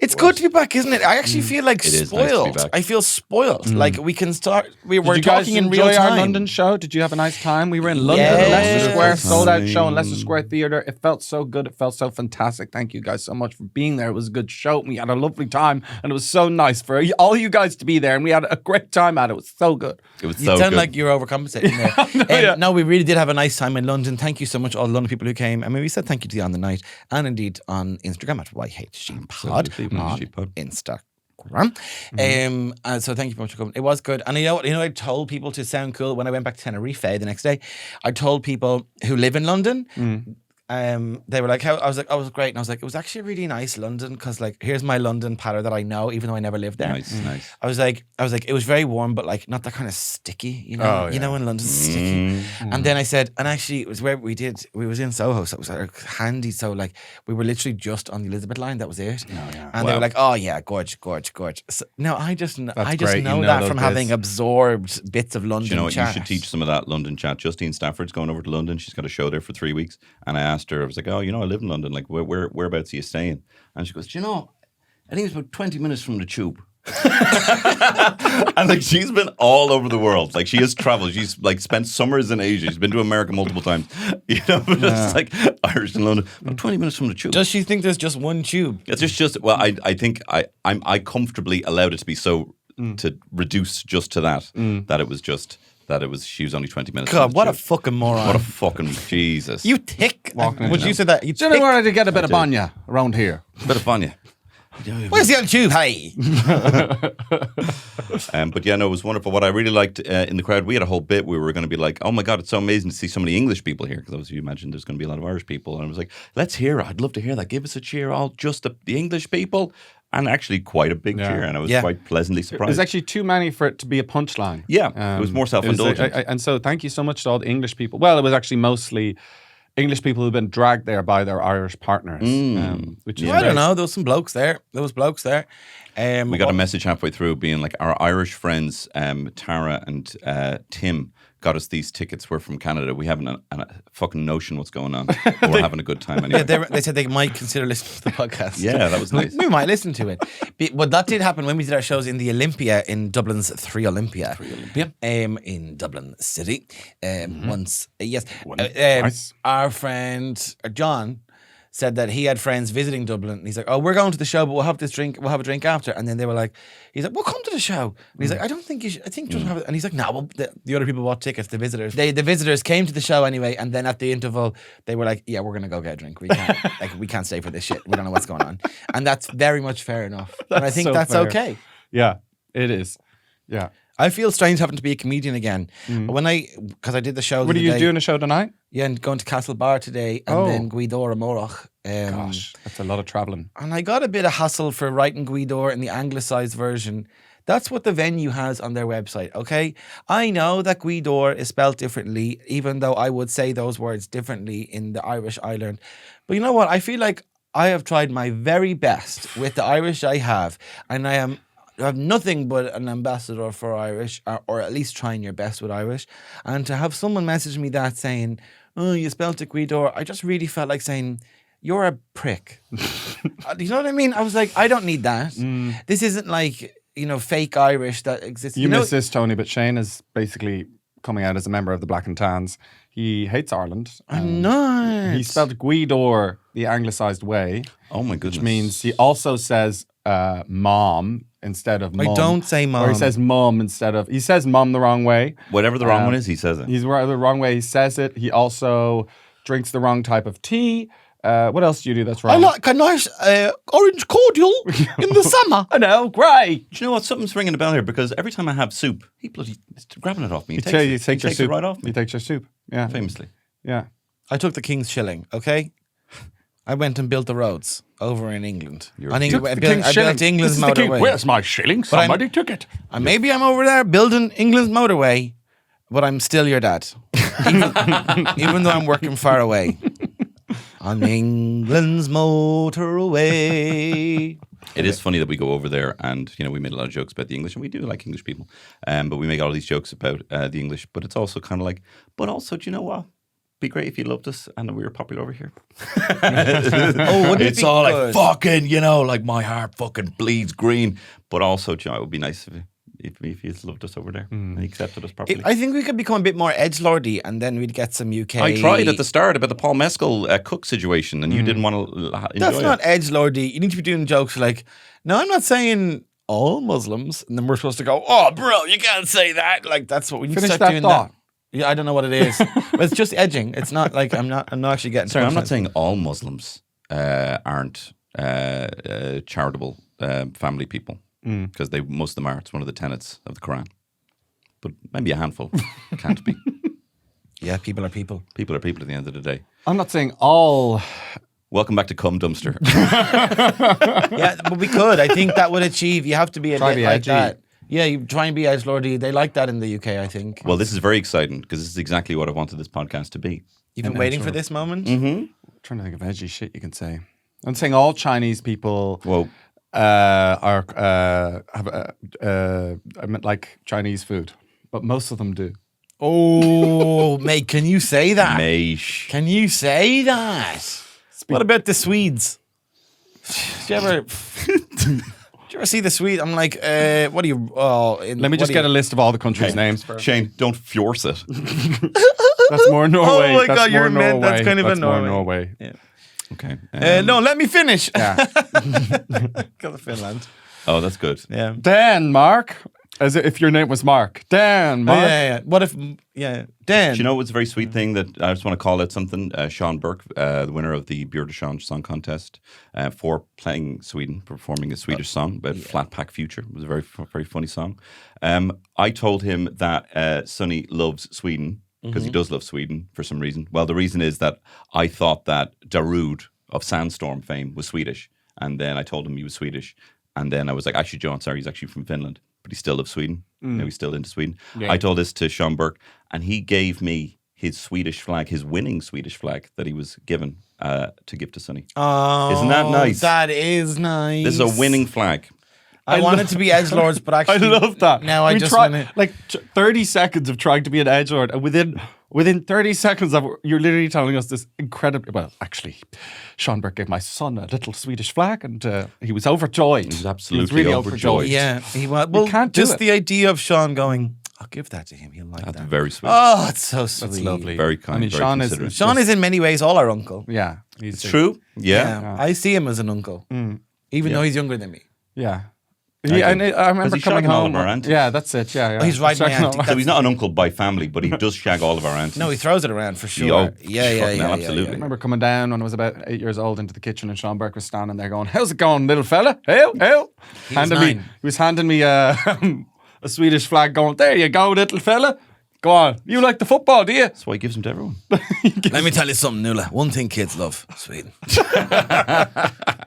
It's good to be back, isn't it? I actually feel like It is nice to be spoiled. back. I feel spoiled. Like we can start. We're Did you guys talking in enjoy real time. our London show? Did you have a nice time? We were in London, Yes. Leicester Square, sold out show in Fine. Leicester Square Theatre. It felt so good. It felt so fantastic. Thank you guys so much for being there. It was a good show. We had a lovely time, and it was so nice for all you guys to be there. And we had a great time at it. It was so good. It was You so sound good. like you're overcompensating there. No, we really did have a nice time in London. Thank you so much, all the London people who came. I mean, we said thank you to you on the night, and indeed on Instagram at YHGPod Absolutely, on YHGPod. Instagram. Mm-hmm. So thank you very much for coming. It was good, and you know what? I told people to sound cool when I went back to Tenerife the next day. I told people who live in London. They were like, "How?" I was like, "Oh, it was great," and I was like, "It was actually really nice, London, because like here's my London patter that I know, even though I never lived there." Nice, nice. I was like, it was very warm, but like not that kind of sticky, you know. Oh, You know when London's sticky. And then I said, and actually it was where we was in Soho, so it was handy. So like we were literally just on the Elizabeth line. That was it. And they were like, "Oh yeah, gorge." So, no, I just know great. You know that those from bits. having absorbed bits of London. Do you know what? chat. You should teach some of that London chat. Justine Stafford's going over to London. She's got a show there for 3 weeks. And I asked her, I was like, oh, you know, I live in London. Like, whereabouts are you staying? And she goes, do you know, I think it's about 20 minutes from the tube. And like, she's been all over the world. Like, she has traveled. She's like spent summers in Asia. She's been to America multiple times. You know, but it's like Irish in London. About 20 minutes from the tube. Does she think there's just one tube? It's just well, I think I comfortably allowed it to be so to reduce just to that she was only 20 minutes. from God, the what a tube. fucking moron! What a fucking Jesus. you tick. Walking Would in. you say that? You Do you know tick. where to get a bit of banya around here? bit of fun, yeah. Where's the old tube? Hey. But yeah, no, it was wonderful. What I really liked in the crowd, we had a whole bit. We were going to be like, oh my God, it's so amazing to see so many English people here. Because obviously you imagine there's going to be a lot of Irish people. And I was like, let's hear it. I'd love to hear that. Give us a cheer, all just the English people. And actually quite a big Yeah. cheer. And I was Yeah. quite pleasantly surprised. There's actually too many for it to be a punchline. Yeah, it was more self-indulgent. And so thank you so much to all the English people. Well, it was actually mostly English people who've been dragged there by their Irish partners. Which is I don't great. know. There was some blokes there. We got a message halfway through being like our Irish friends, Tara and Tim, got us these tickets. We're from Canada. We haven't a fucking notion what's going on. But we're having a good time anyway. Yeah, they said they might consider listening to the podcast. Yeah, that was nice. We might listen to it. But that did happen when we did our shows in the Olympia, in Dublin's 3 Olympia. In Dublin City. Once, yes. Nice. Our friend John said that he had friends visiting Dublin. And he's like, oh, we're going to the show, but we'll have this drink. We'll have a drink after. And then they were like, he's like, well, come to the show. And he's like, I don't think you should. I think just have it. And he's like, no, well, the other people bought tickets, the visitors. The visitors came to the show anyway. And then at the interval, they were like, yeah, we're going to go get a drink. We can't, we can't stay for this shit. We don't know what's going on. And that's very much fair enough. And I think so that's fair. okay. Yeah, it is. Yeah. I feel strange having to be a comedian again. Because I did the show. What are you doing a show tonight? Yeah, and going to Castle Bar today, and then Guidor Amorach. Gosh, that's a lot of travelling. And I got a bit of hassle for writing Guidor in the anglicised version. That's what the venue has on their website, okay? I know that Guidor is spelled differently, even though I would say those words differently in the Irish I learned. But you know what? I feel like I have tried my very best with the Irish I have, and I have nothing but an ambassador for Irish, or at least trying your best with Irish. And to have someone message me that saying, oh, you spelled it Guidor, I just really felt like saying, you're a prick. You know what I mean? I was like, I don't need that. This isn't like, fake Irish that exists. You miss this, Tony, but Shane is basically coming out as a member of the Black and Tans. He hates Ireland. I'm not. He spelled Guidor the anglicised way. Oh my goodness. Which means he also says mom instead of mum. I don't say mom. Or he says mum instead of... He says mum the wrong way. Whatever the wrong one is, he says it. He's the wrong way he says it. He also drinks the wrong type of tea. What else do you do that's wrong? I like a nice orange cordial in the summer. I know, great. Do you know what? Something's ringing a bell here because every time I have soup, he bloody is grabbing it off me. He You takes take your it soup right off me. He takes your soup. Yeah. Famously. Yeah. I took the King's Shilling, okay? I went and built the roads over in England. I think I built England's motorway. Where's my shilling? Somebody took it. And maybe I'm over there building England's motorway, but I'm still your dad. Even though I'm working far away. On England's motorway. It is funny that we go over there and, we made a lot of jokes about the English, and we do like English people. But we make all these jokes about the English, but it's also kind of like, but also, do you know what? Be great if you loved us and we were popular over here. It's all good? like fucking, like my heart fucking bleeds green. But also, it would be nice if you loved us over there and you accepted us properly. I think we could become a bit more edgelordy, and then we'd get some UK. I tried at the start about the Paul Mescal cook situation, and you didn't want to enjoy That's not it. edgelordy. You need to be doing jokes like, no, I'm not saying all Muslims, and then we're supposed to go, oh, bro, you can't say that. Like, that's what we need Finish to start that doing. thought. That. Yeah, I don't know what it is, but it's just edging. It's not like I'm not actually getting. Sorry, I'm not punchlines. saying all Muslims aren't charitable family people, because most of them are. It's one of the tenets of the Quran. But maybe a handful can't be. Yeah, people are people. People are people at the end of the day. I'm not saying all... Welcome back to Cum Dumpster. Yeah, but we could. I think that would achieve. You have to be a Try bit to be like edgy. that. Yeah, you try and be edgelordy. They like that in the UK, I think. Well, this is very exciting because this is exactly what I wanted this podcast to be. You've been waiting for this moment? I'm trying to think of edgy shit you can say. I'm saying all Chinese people Well, are I meant like Chinese food, but most of them do. Oh, mate, can you say that? Meish. Can you say that? What about the Swedes? Did you ever see the Swedes? I'm like, what do you... Oh, Let me just get a list of all the countries' names first. Shane, don't force it. That's more Norway. Oh my That's God, more you're meant. Norway. That's kind of a more Norway. Norway. Yeah. Okay. No, let me finish. Yeah. Go to Finland. Oh, that's good. Yeah. Denmark. As if your name was Mark. Denmark. Yeah. What if... Yeah. Dan. Do you know what's a very sweet thing that I just want to call out something? Seán Burke, the winner of the Byrne Song Contest, for playing Sweden, performing a Swedish song about Flat Pack Future. It was a very, very funny song. I told him that Sonny loves Sweden because he does love Sweden for some reason. Well, the reason is that I thought that Darude of Sandstorm fame was Swedish. And then I told him he was Swedish. And then I was like, actually, John, sorry, he's actually from Finland. But he still loves Sweden. Now he's still into Sweden. Yeah. I told this to Seán Burke, and he gave me his Swedish flag, his winning Swedish flag that he was given to give to Sonny. Oh, Isn't that nice? That is nice. This is a winning flag. I wanted to be edgelords, but actually, I love that. Now I We just try- want to. like 30 seconds of trying to be an edgelord, and within 30 seconds of you're literally telling us this incredible. Well, actually, Seán Burke gave my son a little Swedish flag, and he was overjoyed. He was absolutely really overjoyed. Yeah, he was. Well, can't do just it. the idea of Sean going, I'll give that to him. He'll like That's that. very sweet. Oh, it's so sweet. That's lovely. Very kind, I mean, very Sean considerate. Sean is in many ways all our uncle. Yeah, It's true. Yeah. I see him as an uncle, even though he's younger than me. Yeah. do. I remember he's coming shagging all home. of our aunties. Yeah, that's it. Yeah, yeah. Oh, he's right, my Shagging all auntie. our- So he's not an uncle by family, but he does shag all of our aunties. No, he throws it around for sure. Oh, yeah, absolutely. I remember coming down when I was about 8 years old into the kitchen, and Seán Burke was standing there going, "How's it going, little fella? Hail, hail!" He was He 9. was handing me a Swedish flag, going, "There you go, little fella. Go on. You like the football, do you?" That's why he gives them to everyone. Let me tell you something, Nuala. One thing kids love, Sweden.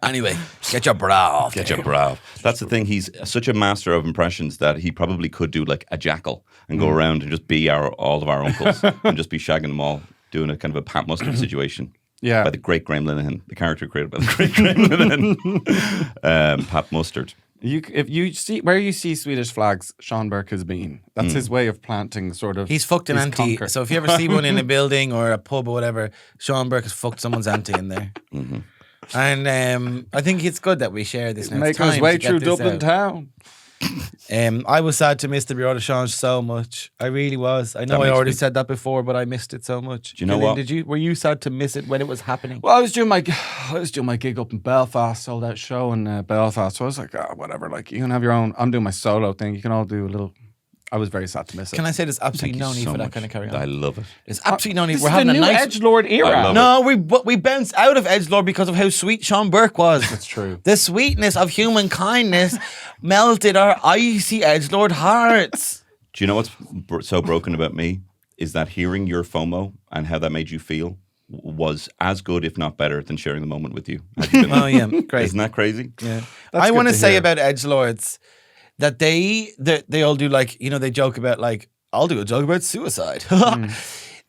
Anyway, get your bra off. Get your brow. That's the thing. He's such a master of impressions that he probably could do like a jackal and go around and just be all of our uncles and just be shagging them all, doing a kind of a Pat Mustard situation. Yeah. By the great Graham Linehan, the character created by the great Graham Linehan, Pat Mustard. If you see where you see Swedish flags, Seán Burke has been. That's his way of planting sort of. He's fucked an his auntie. conquer. So if you ever see one in a building or a pub or whatever, Seán Burke has fucked someone's auntie in there. And I think it's good that we share this now. It's making his time way to get through this Dublin out. town. I was sad to miss the Bureau de Change so much. I really was. I know That I makes already me- said that before, but I missed it so much. Do you know Killian, what? Were you sad to miss it when it was happening? Well, I was doing my gig up in Belfast, sold out show in Belfast. So I was like, whatever. Like, you can have your own. I'm doing my solo thing. You can all do a little. I was very sad to miss it. Can I say there's absolutely no Thank you need so for that much. kind of carry on? I love it. There's absolutely no need. This We're is having the a new nice. Edgelord era. I love No, we bounced out of Edgelord because of how sweet Seán Burke was. That's true. The sweetness of human kindness melted our icy Edgelord hearts. Do you know what's so broken about me? Is that hearing your FOMO and how that made you feel was as good, if not better, than sharing the moment with you. Had you been Oh yeah, great. Isn't that crazy? Yeah. That's I good want to to say hear. about edgelords that they all do, like, you know, they joke about, like, I'll do a joke about suicide.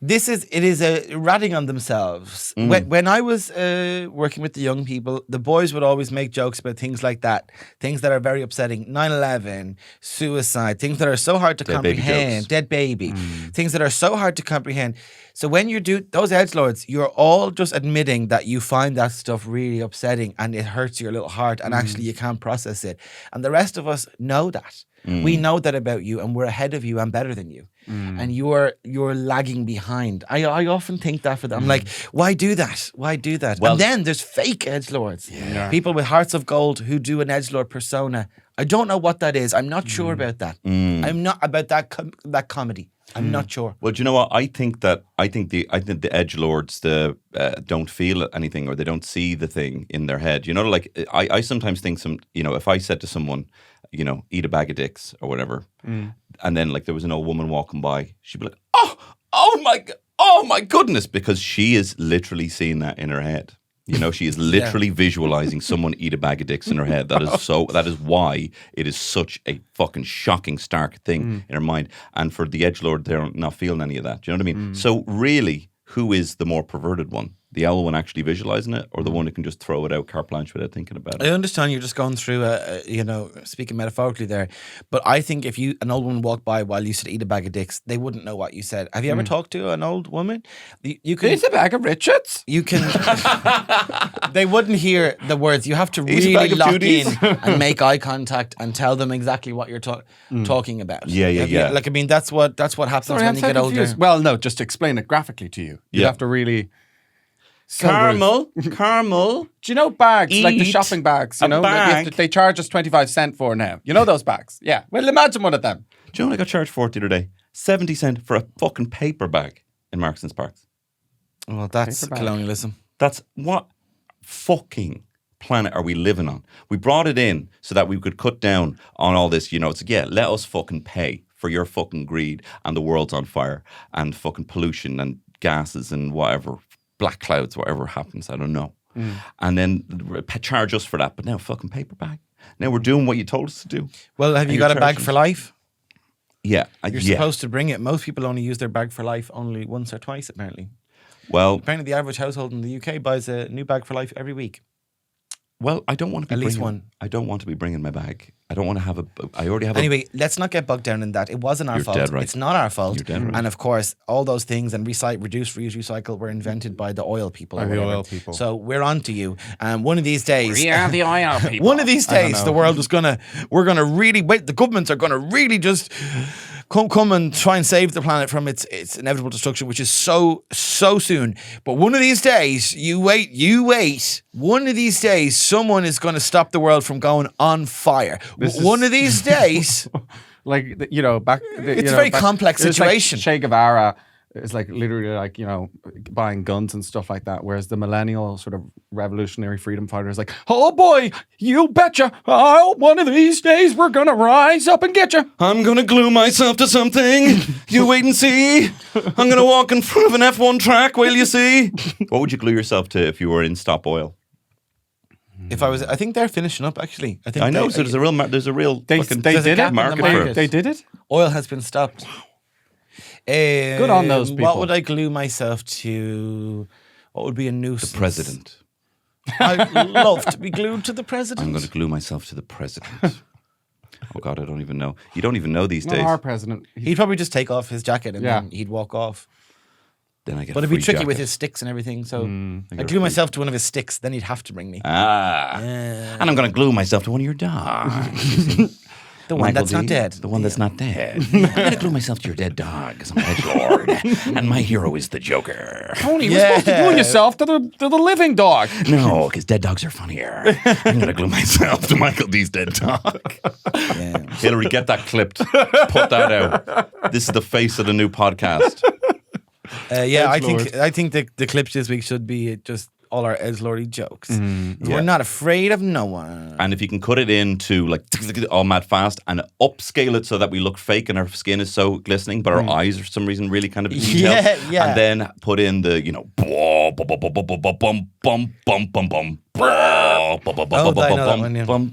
It is a ratting on themselves. When I was working with the young people, the boys would always make jokes about things like that, things that are very upsetting, 9/11, suicide, things that are so hard to Dead baby comprehend, jokes. dead baby, things that are so hard to comprehend. So when you do those edgelords, you're all just admitting that you find that stuff really upsetting and it hurts your little heart, and actually you can't process it. And the rest of us know that. We know that about you, and we're ahead of you and better than you. And you're lagging behind. I often think that for them. I'm like, why do that? Why do that? Well- and then there's fake edgelords. People with hearts of gold who do an edgelord persona. I don't know what that is. I'm not sure about that. I'm not about that comedy. I'm not sure. Well, do you know what? I think the edgelords don't feel anything, or they don't see the thing in their head. You know, like I sometimes think if I said to someone, you know, eat a bag of dicks or whatever, and then like there was an old woman walking by, she'd be like, oh my goodness, because she is literally seeing that in her head. You know, she is literally visualizing someone eat a bag of dicks in her head. That is why it is such a fucking shocking, stark thing in her mind. And for the edgelord, they're not feeling any of that. Do you know what I mean? So really, who is the more perverted one? The owl one actually visualizing it, or the one who can just throw it out carte blanche without thinking about I it? understand you're just going through speaking metaphorically there, but I think if an old woman walked by while you said eat a bag of dicks, they wouldn't know what you said. Have you ever talked to an old woman? You can It's a bag of Richards. You can. They wouldn't hear the words. You have to Eat a bag really of lock Judies. in and make eye contact and tell them exactly what you're talking about. Yeah. Like, I mean, that's what happens Sorry, when I'm you so get older. confused. Well, no, just explain it graphically to you. You Yeah. have to really. Caramel. Do you know bags, like the Eat shopping bags? You a know, like bag. they charge us 25 cents for now. You know those bags? Yeah. Well, imagine one of them. Do you know what I got charged for the other day? 70 cents for a fucking paper bag in Marks and Sparks. Well, that's Paperback. colonialism. That's what fucking planet are we living on? We brought it in so that we could cut down on all this, you know. It's like, yeah, let us fucking pay for your fucking greed, and the world's on fire, and fucking pollution and gases and whatever, black clouds, whatever happens, I don't know. And then charge us for that. But now fucking paper bag. Now we're doing what you told us to do. Well, have you And got you're a bag charging for us. life? Yeah. You're supposed to bring it. Most people only use their bag for life only once or twice, apparently. Well, Apparently, the average household in the UK buys a new bag for life every week. Well, I don't want to be At least one. I don't want to be bringing my bag. I don't want to have I already have Anyway, let's not get bogged down in that. It wasn't our You're fault. dead right. It's not our fault. You're dead right. And of course, all those things and reduce, reuse, recycle were invented by the oil people. Or the whatever. oil people. So we're on to you. One of these days, We are the oil people. one of these days, the world is we're gonna really wait. The governments are gonna really just come and try and save the planet from its inevitable destruction, which is so soon. But one of these days, you wait. One of these days, someone is going to stop the world from going on fire. One of these days, Like, back. It's a very complex situation. Like Che Guevara is like literally like, buying guns and stuff like that. Whereas the millennial sort of revolutionary freedom fighter is like, oh boy, you betcha. Oh, one of these days we're going to rise up and get you. I'm going to glue myself to something. You wait and see. I'm going to walk in front of an F1 track, will you see? What would you glue yourself to if you were in Stop Oil? I think they're finishing up actually. I know, so there's a real They fucking did it. market for it. They did it. Oil has been stopped. Good on those What people. would I glue myself to? What would be a nuisance? The president. I'd love to be glued to the president. I'm going to glue myself to the president. Oh God, I don't even know. You don't even know these Not days. our president. He'd probably just take off his jacket and Yeah. then he'd walk off. Then I get. But a it'd be free tricky jacket. with his sticks and everything. So I I glue myself to one of his sticks, then he'd have to bring me. And I'm going to glue myself to one of your dogs. The one Michael that's not D, dead. The one that's not dead. I'm going to glue myself to your dead dog because I'm Edgelord, and my hero is the Joker. Tony, you're supposed to glue yourself to the living dog. No, because dead dogs are funnier. I'm going to glue myself to Michael D's dead dog. Yeah. Hillary, get that clipped. Put that out. This is the face of the new podcast. I think the clips this week should be just all our Edgelordy jokes. We're not afraid of no one. And if you can cut it into like all mad fast and upscale it so that we look fake and our skin is so glistening, but our eyes are for some reason really kind of detailed. Yeah. And then put in the,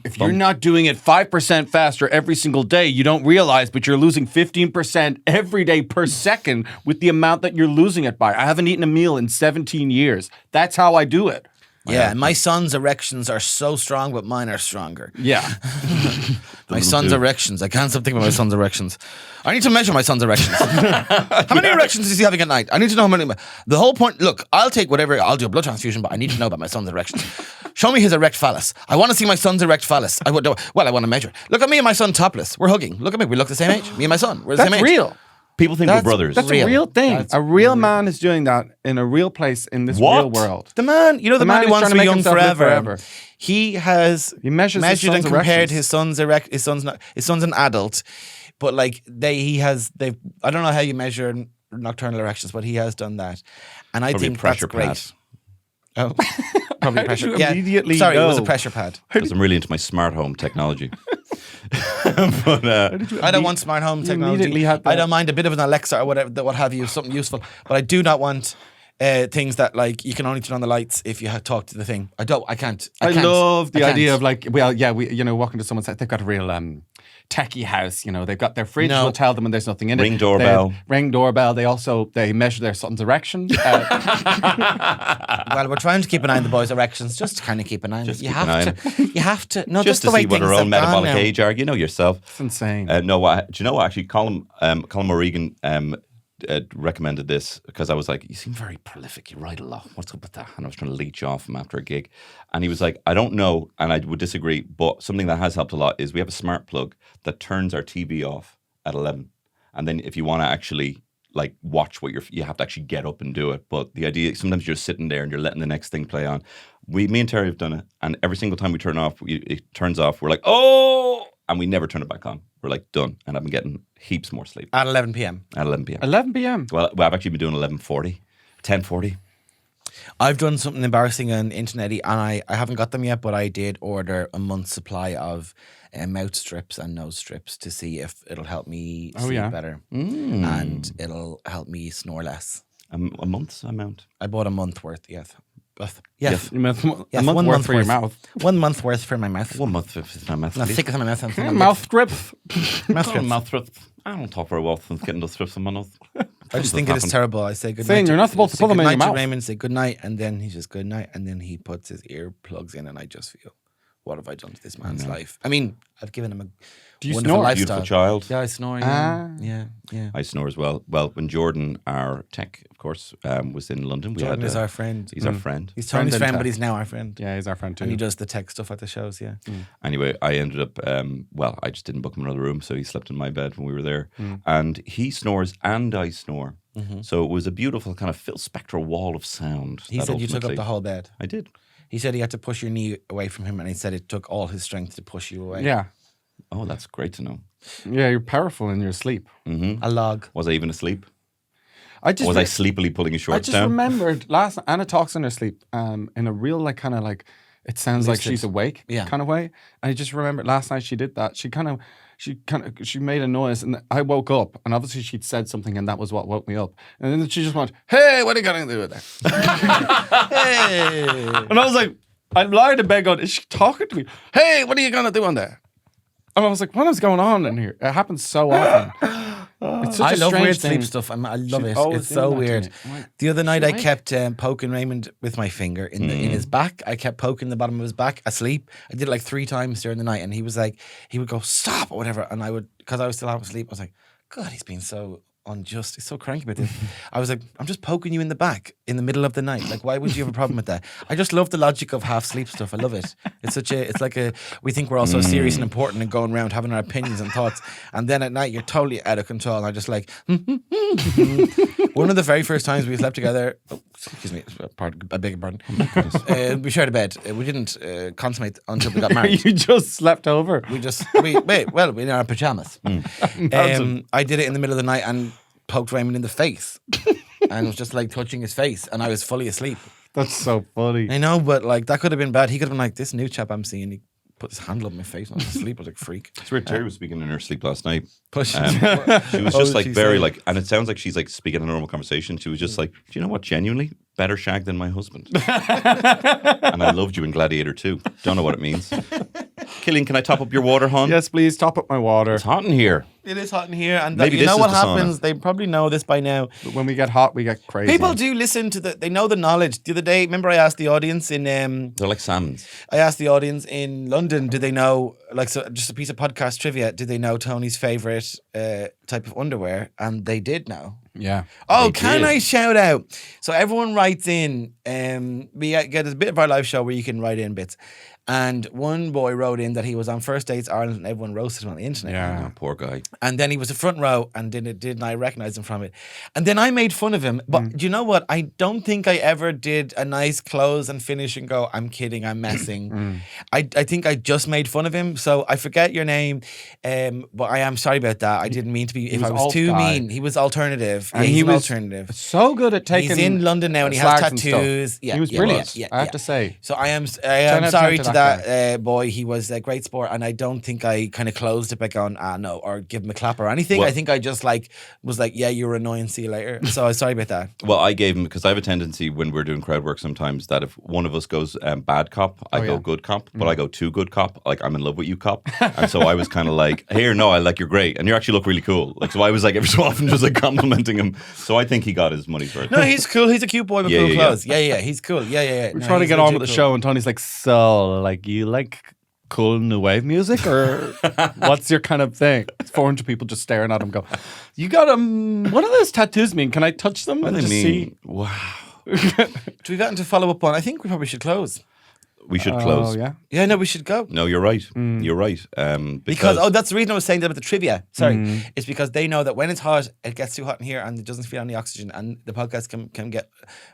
If you're not doing it 5% faster every single day, you don't realize, but you're losing 15% every day per second with the amount that you're losing it by. I haven't eaten a meal in 17 years. That's how I do it. Yeah, my son's erections are so strong, but mine are stronger. Yeah. My son's erections. I can't stop thinking about my son's erections. I need to measure my son's erections. How many erections is he having at night? I need to know how many. The whole point, look, I'll take whatever, I'll do a blood transfusion, but I need to know about my son's erections. Show me his erect phallus. I want to see my son's erect phallus. I want to measure it. Look at me and my son topless. We're hugging. Look at me. We look the same age. Me and my son. We're the That's same age. real. People think we're brothers. That's Real. a real thing. That's a real man is doing that in a real place in this real world. The man, the man is who wants trying to be make young himself live forever. He has measures his measured and son's compared erections. his son's an adult, but like I don't know how you measure nocturnal erections, but he has done that, and I Probably think a pressure that's great. pad. Oh, probably pressure. you Yeah, immediately sorry, it was a know? pressure pad. Because I'm really into my smart home technology. But I don't want smart home technology. immediately had I that. don't mind a bit of an Alexa or whatever, what have you, something useful. But I do not want things that like you can only turn on the lights if you talk to the thing. I can't. I can't. love the I idea can't. of like, we walking to someone's house, they've got a real techie house, they've got their fridge, No. will tell them when there's nothing in Ring it. doorbell. Ring doorbell. They measure their son's erection. Well, we're trying to keep an eye on the boys' erections, just to kind of keep an eye on them. Just keep an eye on You have to. No, just that's to the way see what things our own have gone metabolic now. age are. You know yourself. It's insane. Do you know what? Actually, Colin O'Regan recommended this because I was like, you seem very prolific. You write a lot. What's up with that? And I was trying to leech off him after a gig. And he was like, I don't know. And I would disagree. But something that has helped a lot is we have a smart plug that turns our TV off at 11. And then if you want to actually like watch what you have to actually get up and do it. But the idea, sometimes you're sitting there and you're letting the next thing play on. Me and Terry have done it. And every single time we turn off, it turns off. We're like, oh, and we never turn it back on. We're like, done. And I've been getting heaps more sleep At 11 p.m. at 11 p.m. 11 p.m. Well, I've actually been doing 11:40, 10:40. I've done something embarrassing on internet-y, and I haven't got them yet, but I did order a month's supply of mouth strips and nose strips to see if it'll help me sleep better. And it'll help me snore less. A month's amount. I bought a month worth, yes. Yes. A month Yes, worth 1 month for your worth. mouth. 1 month worth for my mouth. 1 month is not math. No, thick as my mouth. Mouth strip. Mouth strips. Mouth strips. I don't talk very well since getting those strips in my nose. I just think it is terrible. I say good Saying night. you're not supposed to put them in your mouth. Raymond, say good night, and then he says good night, and then he puts his earplugs in, and I just feel, what have I done to this man's life? I mean, I've given him a you wonderful snore? lifestyle. Beautiful child. Yeah, I snore. Yeah. I snore as well. Well, when Jordan, our tech, of course, was in London, Jordan is our friend. He's our friend. He's Tony's Friend friend, and but tech. he's now our friend. Yeah, he's our friend too. And he does the tech stuff at the shows. Yeah. Anyway, I ended up, I just didn't book him another room, so he slept in my bed when we were there. And he snores and I snore. So it was a beautiful kind of Phil Spector wall of sound. He that said you took up ultimately- the whole bed. I did. He said he had to push your knee away from him, and he said it took all his strength to push you away. Yeah. Oh, that's great to know. Yeah, you're powerful in your sleep. A log. Was I even asleep? I just Was I sleepily pulling his I shorts just down? remembered last Anna talks in her sleep in a real like kind of like it sounds like Lucid. she's awake Yeah. kind of way. And I just remembered last night she did that. She made a noise and I woke up and obviously she'd said something and that was what woke me up. And then she just went, "Hey, what are you gonna do with that?" Hey. And I was like, I'm lying in bed going, "Is she talking to me? Hey, what are you gonna do on there?" And I was like, what is going on in here? It happens so often. It's such I a love strange weird thing. sleep stuff. I love She's it. always It's doing so that to weird. me. I'm like, The other night, she I awake? kept poking Raymond with my finger in his back. I kept poking the bottom of his back asleep. I did it like 3 times during the night, and he would go stop or whatever, and I would, because I was still half asleep. I was like, God, he's been so unjust. He's so cranky about this. I was like, I'm just poking you in the back in the middle of the night. Like, why would you have a problem with that? I just love the logic of half sleep stuff. I love it. It's like we think we're all so serious and important and going around having our opinions and thoughts. And then at night, you're totally out of control. And I just like, one of the very first times we slept together, excuse me, I beg your pardon. We shared a bed. We didn't consummate until we got married. You just slept over. We in our pajamas. I did it in the middle of the night and poked Raymond in the face and was just like touching his face, and I was fully asleep. That's so funny. I know, but like that could have been bad. He could have been like, this new chap I'm seeing, he put his handle up my face and I was asleep. I was like, freak. It's weird. Terry was speaking in her sleep last night. Push. She was What just did like she very say? like, and it sounds like she's like speaking a normal conversation. She was just like, do you know what? Genuinely, better shag than my husband. And I loved you in Gladiator 2. Don't know what it means. Killian, can I top up your water, hon? Yes, please top up my water. It's hot in here. It is hot in here, and Maybe you this know is what the sauna. happens? They probably know this by now. When we get hot, we get crazy. People do listen to they know the knowledge. The other day, remember I asked the audience in They're like salmons. I asked the audience in London, do they know, like, so just a piece of podcast trivia, did they know Tony's favourite type of underwear? And they did know. Yeah. Oh, They can did. I shout out? So everyone writes in, we get a bit of our live show where you can write in bits. And one boy wrote in that he was on First Dates Ireland and everyone roasted him on the internet. Yeah. Oh, poor guy. And then he was a front row and didn't I recognise him from it. And then I made fun of him. But do you know what? I don't think I ever did a nice close and finish and go, I'm kidding, I'm messing. I think I just made fun of him. So I forget your name. But I am sorry about that. I didn't mean to be, if was I was alt too guy. mean. He was alternative. And He's he an was alternative. so good at taking. He's in London now and he has slags and stuff. tattoos. Yeah, he was yeah, brilliant. yeah, I have yeah. to say. So I am out of sorry 10 to to that that boy. He was a great sport, and I don't think I kind of closed it by going, no, or give him a clap or anything. Well- I think I just was like, yeah, you're annoying. See you later. So sorry about that. Well, I gave him, because I have a tendency when we're doing crowd work sometimes that if one of us goes bad cop, I go yeah. good cop, but I go too good cop, like I'm in love with you cop. And so I was kind of like, here, no, I like you're great. And you actually look really cool. Like, so I was like every so often just like complimenting him. So I think he got his money's worth. No, he's cool. He's a cute boy with Yeah, cool yeah, clothes. Yeah, he's cool. Yeah. We're trying to get on with the show, and Tony's like, "So, like, you like cool new wave music, or what's your kind of thing?" 400 people just staring at him. Go, "You got what do those tattoos mean? Can I touch them?" What do and they just mean? Wow. Do we got to follow up on? I think we probably should close. We should close. Oh yeah. Yeah, no, we should go. No, you're right. You're right. Because that's the reason I was saying that about the trivia. Sorry, it's because they know that when it's hot, it gets too hot in here, and it doesn't feel any oxygen, and the podcast can get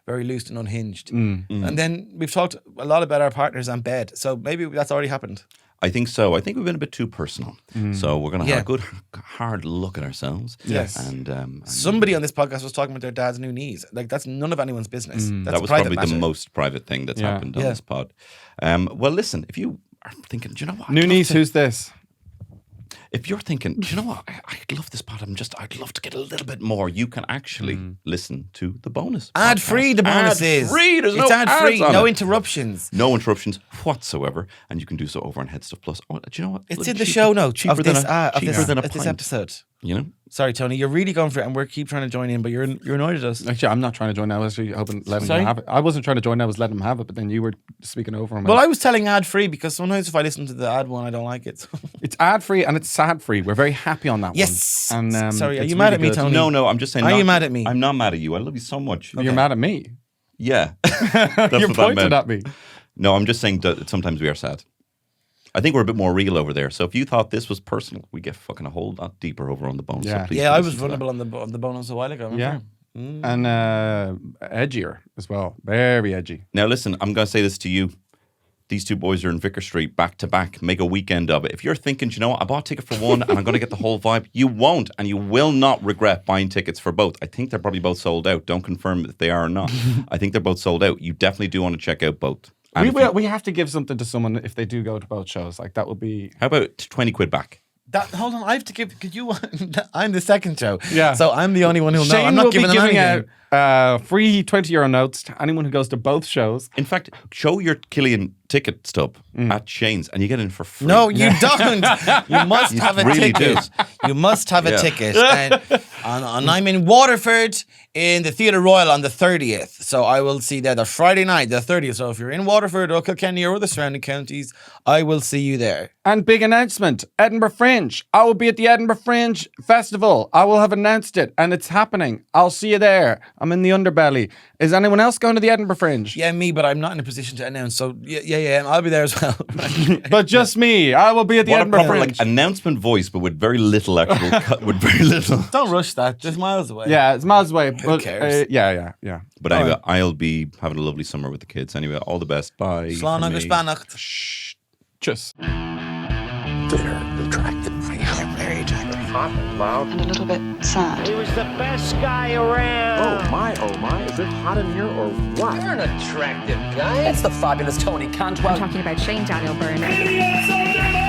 very loose and unhinged. And then we've talked a lot about our partners and bed, so maybe that's already happened. I think so. I think we've been a bit too personal. So we're going to have a good, hard look at ourselves. Yes. And Somebody on this podcast was talking about their dad's new knees. Like, that's none of anyone's business. That's that a was private probably matter. the most private thing that's Yeah. happened on Yeah. this pod. Well, listen, if you are thinking, do you know what? New niece, who's this? If you're thinking, do you know what? I love this pod. I'd love to get a little bit more. You can actually listen to the bonus. Ad free, the bonus is. Ad-free. There's it's no ad free, ads on no it. interruptions. No interruptions whatsoever, and you can do so over on HeadStuff Plus. Oh, do you know what? It's Little in the cheaper- show notes cheaper of than this, cheaper than a of this pint. episode. You know? Sorry, Tony, you're really going for it, and we keep trying to join in, but you're annoyed at us. Actually, I'm not trying to join. I was actually hoping letting Sorry? him have it. I wasn't trying to join. I was letting him have it, but then you were speaking over him. Well, I was telling ad free because sometimes if I listen to the ad one, I don't like it. It's ad free and it's sad free. We're very happy on that Yes. one. And Sorry, are it's you mad at me, good. Tony? No, I'm just saying. Are you mad at me? I'm not mad at you. I love you so much. You're mad at me. Yeah. That's You're what that pointing meant. at me. No, I'm just saying that sometimes we are sad. I think we're a bit more real over there. So if you thought this was personal, we get fucking a whole lot deeper over on the bone. Yeah. So please Yeah, I listen was to vulnerable on the bonus a while ago. Yeah. Remember? And edgier as well. Very edgy. that. Now listen, I'm going to say this to you. These two boys are in Vicar Street back to back. Make a weekend of it. If you're thinking, you know what, I bought a ticket for one and I'm going to get the whole vibe, you won't, and you will not regret buying tickets for both. I think they're probably both sold out. Don't confirm if they are or not. I think they're both sold out. You definitely do want to check out both. And We have to give something to someone if they do go to both shows. Like that would be. how about 20 quid back? Hold on, I have to give. Could you? I'm the second show. Yeah. So I'm the only one who'll know. Shane I'm not will be giving them giving anything. out free €20 notes to anyone who goes to both shows. In fact, show your Killian ticket stub at Shane's and you get in for free. No, you don't. You must have a really ticket. You must have a Yeah. ticket. And I'm in Waterford in the Theatre Royal on the 30th. So I will see there the Friday night, the 30th. So if you're in Waterford or Kilkenny or the surrounding counties, I will see you there. And big announcement, Edinburgh Fringe. I will be at the Edinburgh Fringe Festival. I will have announced it and it's happening. I'll see you there. I'm in the underbelly. Is anyone else going to the Edinburgh Fringe? Yeah, me, but I'm not in a position to announce. So yeah, I'll be there as well. But just me. I will be at the What a Edinburgh proper Fringe. announcement voice, but with very little actual, with very little. Don't rush that. Just miles away. Yeah, it's miles away. But, cares? Yeah. But anyway, I'll be having a lovely summer with the kids. Anyway, all the best. Bye. Slán from agus me. bannacht. Just. They're attractive. Very attractive. Hot and loud. And a little bit sad. He was the best guy around. Oh my, is it hot in here or what? You're an attractive guy. It's the fabulous Tony I'm Cantwell. talking about Shane Byrne. Killian Sundermann!